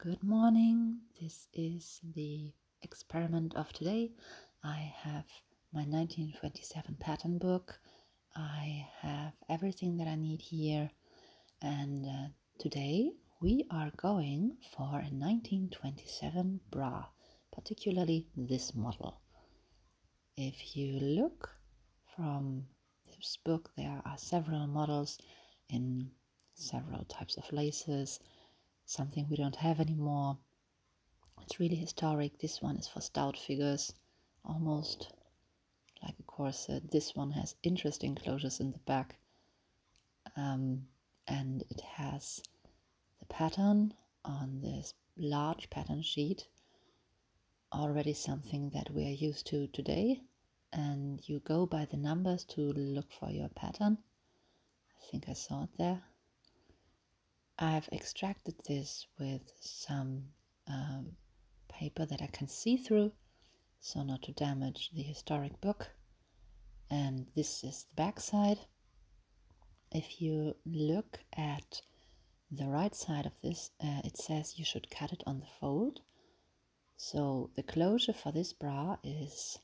Good morning. This is the experiment of today. I have my 1927 pattern book. I have everything that I need here, and today we are going for a 1927 bra, particularly this model. If you look from this book, there are several models in several types of laces, something we don't have anymore. It's really historic. This one is for stout figures, almost like a corset. This one has interesting closures in the back, and it has the pattern on this large pattern sheet, already something that we are used to today. And you go by the numbers to look for your pattern. I think I saw it there. I've extracted this with some paper that I can see through, so not to damage the historic book. And this is the back side. If you look at the right side of this, it says you should cut it on the fold. So the closure for this bra is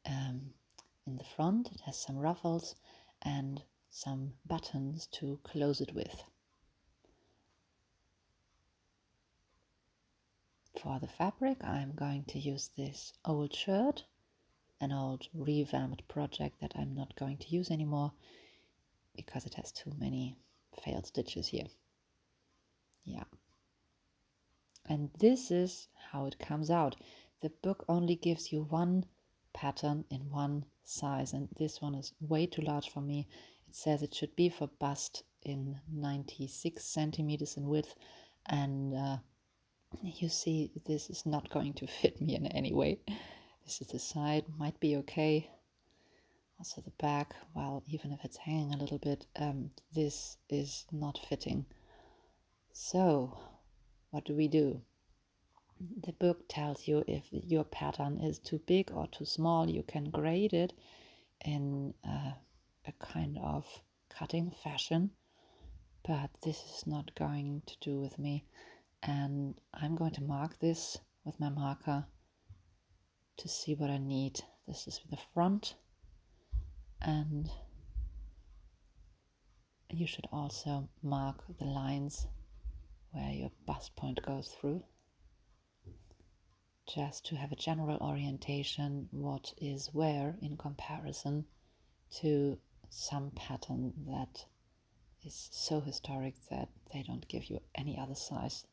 in the front. It has some ruffles and some buttons to close it with. For the fabric, I'm going to use this old shirt, an old revamped project that I'm not going to use anymore because it has too many failed stitches here. Yeah. And this is how it comes out. The book only gives you one pattern in one size, and this one is way too large for me. It says it should be for bust in 96 centimeters in width, and you see this is not going to fit me in any way. This is the side, might be okay. Also the back, well, even if it's hanging a little bit, this is not fitting. So what do we do? The book tells you if your pattern is too big or too small. You can grade it in a kind of cutting fashion, but this is not going to do with me, and I'm going to mark this with my marker to see what I need. This is the front, and you should also mark the lines where your bust point goes through, just to have a general orientation what is where in comparison to some pattern that is so historic that they don't give you any other size.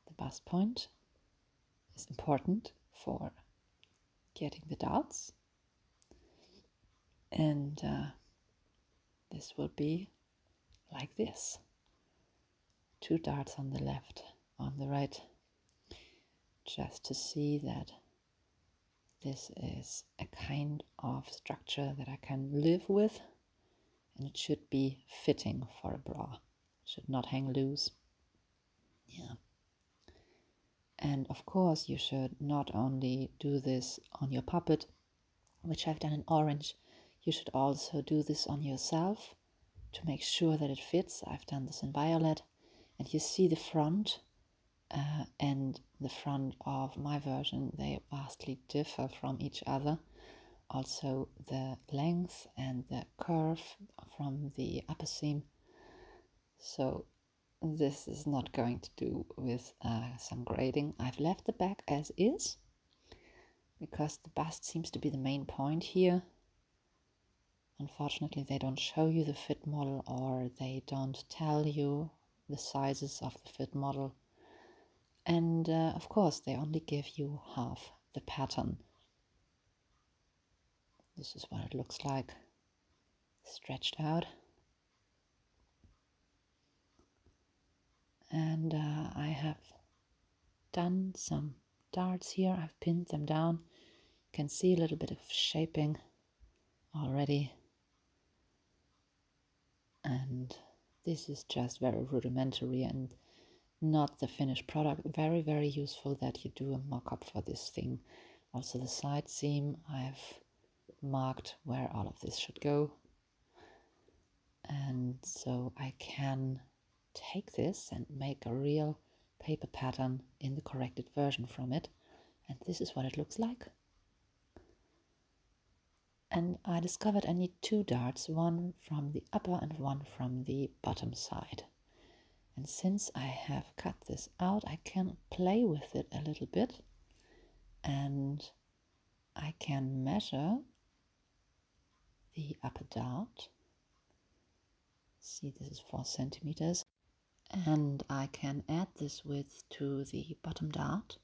The bust point is important for getting the darts, and this will be like this: 2 darts on the left, on the right, just to see that this is a kind of structure that I can live with, and it should be fitting for a bra. It should not hang loose. Yeah. And of course you should not only do this on your puppet, which I've done in orange, you should also do this on yourself to make sure that it fits. I've done this in violet, and you see the front and the front of my version, they vastly differ from each other. Also the length and the curve from the upper seam. So this is not going to do with some grading. I've left the back as is because the bust seems to be the main point here. Unfortunately, they don't show you the fit model, or they don't tell you the sizes of the fit model. And of course, they only give you half the pattern. This is what it looks like stretched out. And I have done some darts here. I've pinned them down. You can see a little bit of shaping already. And this is just very rudimentary and not the finished product. Very, very useful that you do a mock-up for this thing. Also the side seam, I've marked where all of this should go. And so I can take this and make a real paper pattern in the corrected version from it. And this is what it looks like. And I discovered I need 2 darts, one from the upper and one from the bottom side. And since I have cut this out, I can play with it a little bit, and I can measure the upper dart. See, this is 4 centimeters. And I can add this width to the bottom dart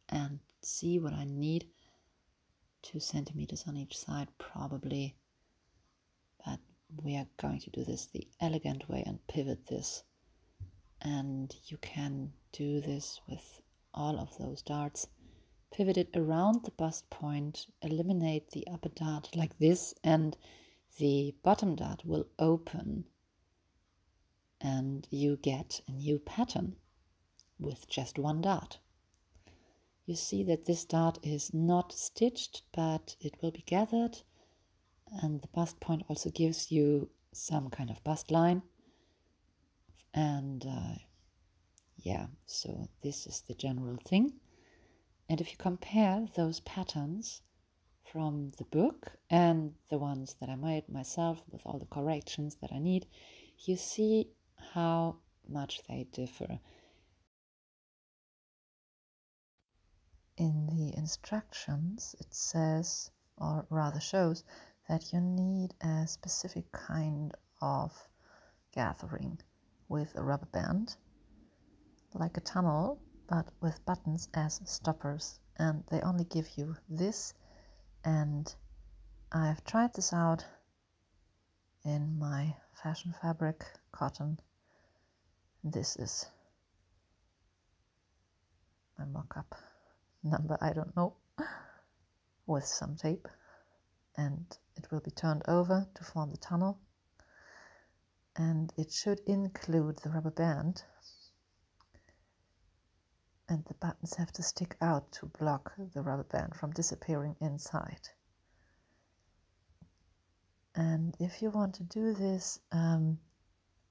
and see what I need. 2 centimeters on each side probably, but we are going to do this the elegant way and pivot this. And you can do this with all of those darts. Pivot it around the bust point, eliminate the upper dart like this, and the bottom dart will open and you get a new pattern with just 1 dart. You see that this dart is not stitched, but it will be gathered, and the bust point also gives you some kind of bust line. And yeah, so this is the general thing. And if you compare those patterns from the book and the ones that I made myself with all the corrections that I need, you see how much they differ. In the instructions, it says, or rather shows, that you need a specific kind of gathering with a rubber band, like a tunnel, but with buttons as stoppers. And they only give you this, and I've tried this out in my fashion fabric cotton. This is my mock-up number, I don't know, with some tape, and it will be turned over to form the tunnel, and it should include the rubber band, and the buttons have to stick out to block the rubber band from disappearing inside. And if you want to do this,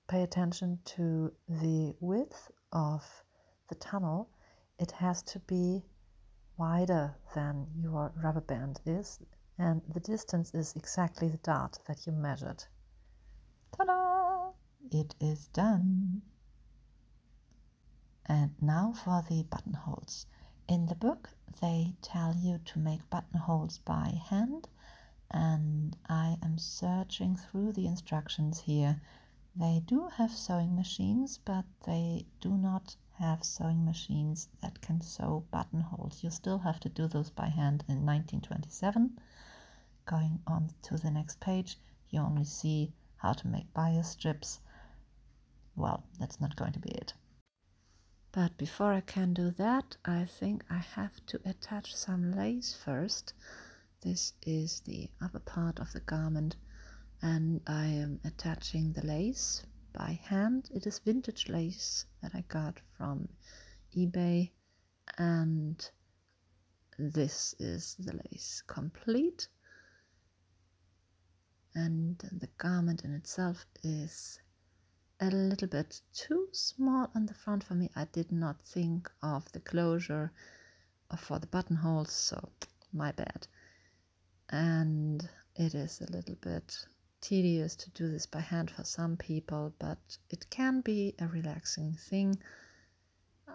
pay attention to the width of the tunnel. It has to be wider than your rubber band is, and the distance is exactly the dart that you measured. Ta-da! It is done. And now for the buttonholes. In the book they tell you to make buttonholes by hand, and I am searching through the instructions here. They do have sewing machines, but they do not have sewing machines that can sew buttonholes. You still have to do those by hand in 1927. Going on to the next page, you only see how to make bias strips. Well, that's not going to be it. But before I can do that, I think I have to attach some lace first. This is the upper part of the garment, and I am attaching the lace by hand. It is vintage lace that I got from eBay, and this is the lace complete. And the garment in itself is a little bit too small on the front for me. I did not think of the closure for the buttonholes, so my bad. And it is a little bit tedious to do this by hand for some people, but it can be a relaxing thing.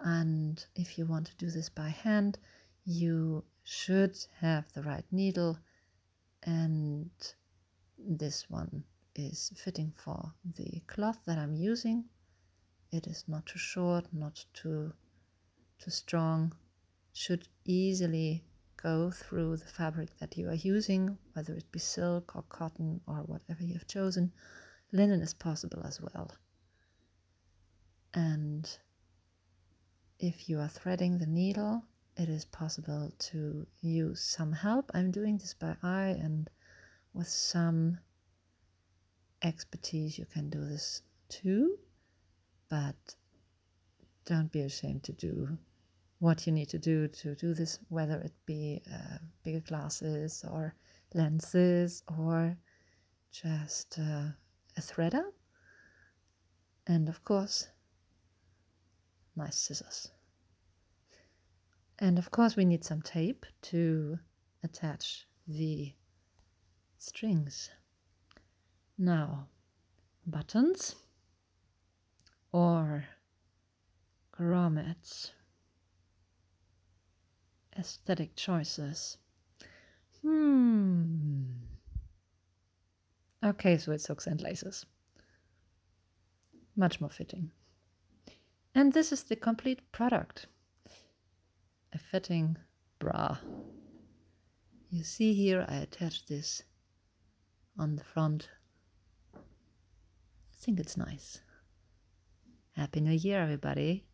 And if you want to do this by hand, you should have the right needle, and this one is fitting for the cloth that I'm using. It is not too short, not too strong, should easily go through the fabric that you are using, whether it be silk or cotton or whatever you have chosen. Linen is possible as well. And if you are threading the needle, it is possible to use some help. I'm doing this by eye, and with some expertise you can do this too, but don't be ashamed to do what you need to do this, whether it be bigger glasses or lenses or just a threader. And of course, nice scissors. And of course we need some tape to attach the strings. Now, buttons or grommets, aesthetic choices. Okay, so it's hooks and laces. Much more fitting. And this is the complete product. A fitting bra. You see here I attached this on the front. I think it's nice. Happy New Year, everybody.